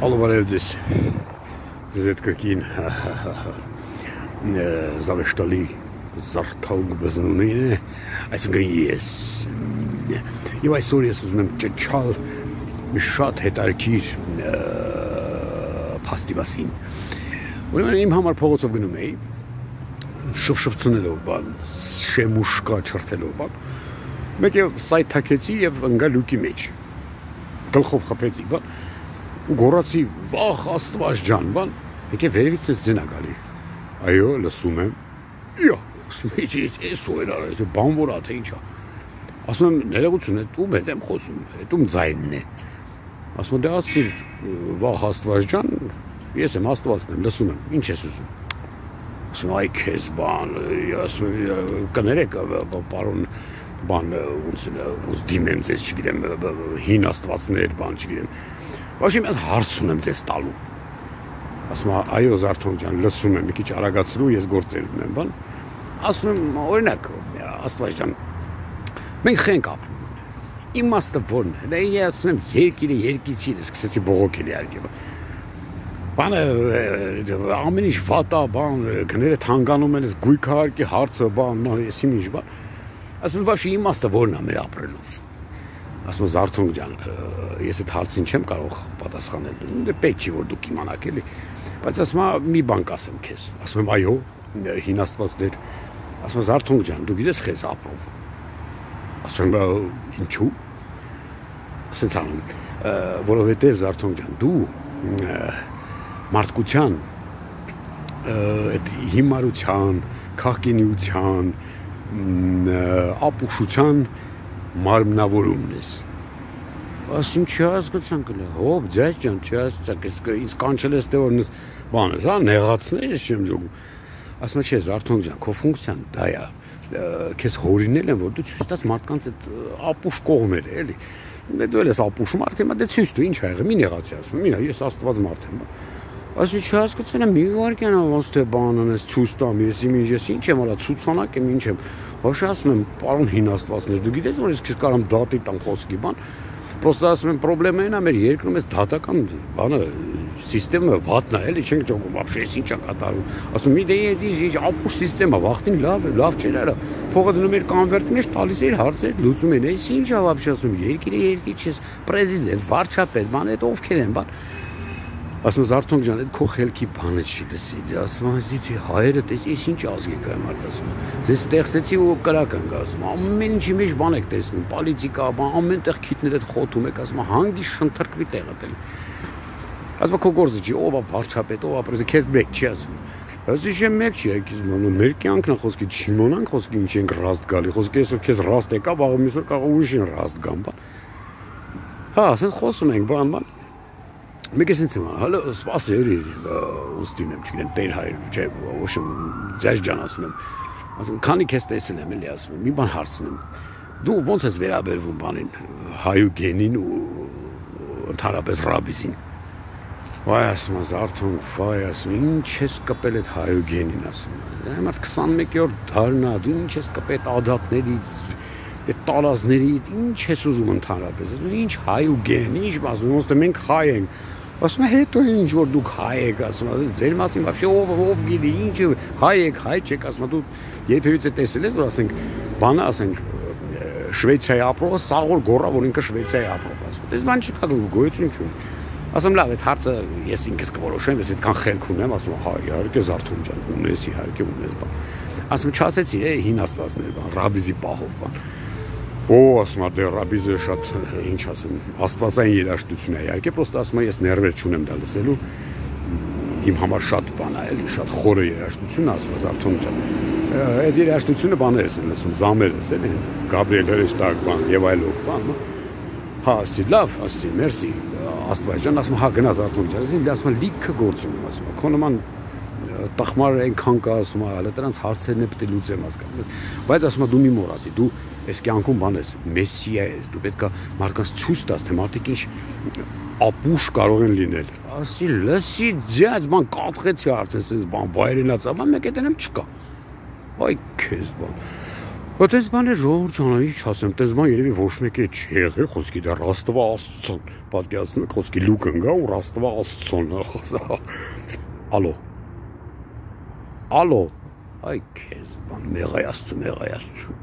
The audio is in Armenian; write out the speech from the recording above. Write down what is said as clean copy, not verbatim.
Ալվարևդես ձեզ կրկին զավեշտալի զարթաղ բզնունին է, այսինքն ես և այսօր ես ուզում եմ ճչալ մի շատ հետարքիր փաստի մասին ուրեմն իմ համար փողոցով գնում էի շվշվցնելով բան շեմուշկա չրթելով բան մեկ և սայթ թաքեցի և ընգա լուկի մեջ գլխով խփեցի բան ու գոռացի վախ աստված ջան բան եկե վերևից ես ձենա գալի այո լսում եմ իա ես որ արել բան որ թե ինչա ասում եմ ներողություն է ում հետ եմ խոսում ում ձայնն է ասում եմ դե ասի վախ աստված ջան ես եմ աստվածն եմ լսում եմ ինչ ես ուզում ասում այ քեզ բան ասում կներեք պարոն բան ոնց դիմեմ ձեզ չգիտեմ հին աստվածներ բան չգիտեմ Ոչինչ ես հարց ունեմ ձեզ տալու ասում այո Զարթոն ջան լսում եմ մի քիչ արագացրու ես գործեր ունեմ բան ասում եմ օրինակ աստված ջան մենք խենք ապրում իմաստը որն է դե ես ասում եմ երկիրը երկիր չի սկսեցի բողոքել իհարկե բանը ամեն ինչ վատա բան գները թանկանում են ես գույքը հարկի հարցը բան ես ինչ բան ասում եմ вообще իմաստը որն է մեր ապրելու ասում Զարթոն ջան ես այդ հարցին չեմ կարող պատասխանել դե պետք չի որ դուք իմանաք էլի բայց ասում մի բան կասեմ քեզ ասում եմ այո հին աստվածներ ասում Զարթոն ջան դու գիտես քեզ ապրում ասում եմ ինչու ասենց անում որովհետև Զարթոն ջան դու մարդկության այդ հիմարության քաղաքինիության ապուշության մարմնավորումն ես ասում չհասկացան կլա հոբ ձեզ ջան չհասկացաք ինձ կանչել ես թե որ բան ես հա նեղացնել ես չեմ ջոգում ասում չէ Զարթոն ջան քո ֆունկցիան դա է քեզ հորինել են որ դու ցույց տաս մարդկանց այդ ապուշ կողմերը էլի դու ես ապուշ մարդ հիմա դե ցույց տու ինչ ա եղել մի նեղացի ասում մինա ես աստված մարդ եմ ասում չհասկացան մի վարքան ոնց թե բան անես ցույց տամ ես ինչ եմ արա ցուցանակ եմ ինչ եմ Вообще ասում եմ պարոն հին աստվածներ դու գիտես որ ես քեզ կարամ դատի տամ խոսքի բան Պրոստը ասում եմ պրոբլեմն է մեր երկրում էս դատական բանը սիստեմը վատնա էլի չենք ճոգում вообще ես ինչա կատարում ասում մի դե ինչ ապուշ սիստեմա վախտին լավ չէր արա փողը դնում էր կոնվերտի մեջ տալիս էր հարցեր լուծում են էս ինչա вообще ասում երկիրը երկիր չես պրեզիդենտ վարչապետ բան այդ ովքեր են բան ասում Զարթոն ջան այդ քո խելքի բանը չի լսի ասում դի հայերը դե ես ինչ ազգ եք այ մարդ ասում ձեզ ստեղծեցի ու կրակ ենք ասում ամեն ինչի մեջ բան եք տեսնում պոլիտիկա բան ամեն տեղ քիթներ այդ խոթում եք ասում հանգիստ շնթրկվի տեղը տել ասում քո գործը չի ով է վարչապետ ով է պրեզիդենտ քեզ մեկ չի ասում ասի չէ մեկ չի այգիզ մեր կյանքն է խոսքի չիմանանք խոսքի ինչ ենք ռաստ գալի խոսքի այսօր քեզ ռաստ եկա վաղը մյուսօր կարող ուրիշին ռաստ գան բան հա ասես խոսում ենք բան Մեկ ես ինձ հալո սպասեր ոնց դիմեմ չգիտեմ տեր հայր չէ ոչ ձեզ ջան ասում եմ քանի քեզ տեսել եմ էլի ասում եմ մի բան հարցնեմ դու ոնց ես վերաբերվում բանին հայուգենին ու ընդհանրապես ռաբիզին վայ ասում Զարթոն վայ ասում ինչ ես կպել այդ հայուգենին ասում եմ այդ 21-րդ դարն է դու ինչ ես կպել ադատներից այդ տարազներից ինչ ես ուզում ընդհանրապես ինչ հայուգեն ինչ ասում ոնց թե մենք հայ ենք ասում հետո ինչ որ դուք հայ եք ասում ձեր մասին вообще ով գիտի ինչ հայ եք հայ չեք ասում դու երբևիցե տեսել ես որ ասենք բանը ասենք Շվեյցիայի ապրողը սաղոր գոռա որ ինքը Շվեյցիայի ապրող ասում դες բան չկա գոյություն չունի ասում լավ այդ հարցը ես ինքս կորոշեմ ես այդքան խելք ունեմ ասում հա իհարկե Զարթոն ջան ունես իհարկե ունես բան ասում չասեցի հին աստվածներ բան ռաբիզի պահով բան ասում դե ռաբիզը շատ ինչ ասեմ աստվածային երաժշտություն է իհարկե պրոստը ասում ես ներվեր չունեմ դա լսելու իմ համար շատ բան է էլի շատ խորը երաժշտություն ասում Զարթոն ջան այդ երաժշտությունը բաներս են լսում զամերս էլի Գաբրիել Հրեշտակ բան եւ այլոք բան հա ասի լավ ասի մերսի աստված ջան ասում հա գնա Զարթոն ջան ասում լիքը գործ ունեմ ասում քո նման տխմար այնքան կա ասում հələ դրանց հարցերն է պետք է լուծեմ հասկանում ես բայց ասում դու մի մոռացի դու այս կյանքում բան ես մեսիա ես դու պետք է մարդկանց ցույց տաս թե մարդիկ ինչ ապուշ կարող են լինել ասի լսի ձյաց բան կատղեցի արդեն այս բան վայրենացա բան մեկ այդենեմ չկա այ քեզ բան Այդպես բաներ ժողովուրդ ջան, ինչ ասեմ, այդպես բան երևի ոչ մեկի չի եղել, խոսքի դա Ռաստվա Աստծուն, պատկերացնում եք, խոսքի լուկն գա ու Ռաստվա Աստծուն Ալո, այ քեզ բան, մեղայ Աստծու,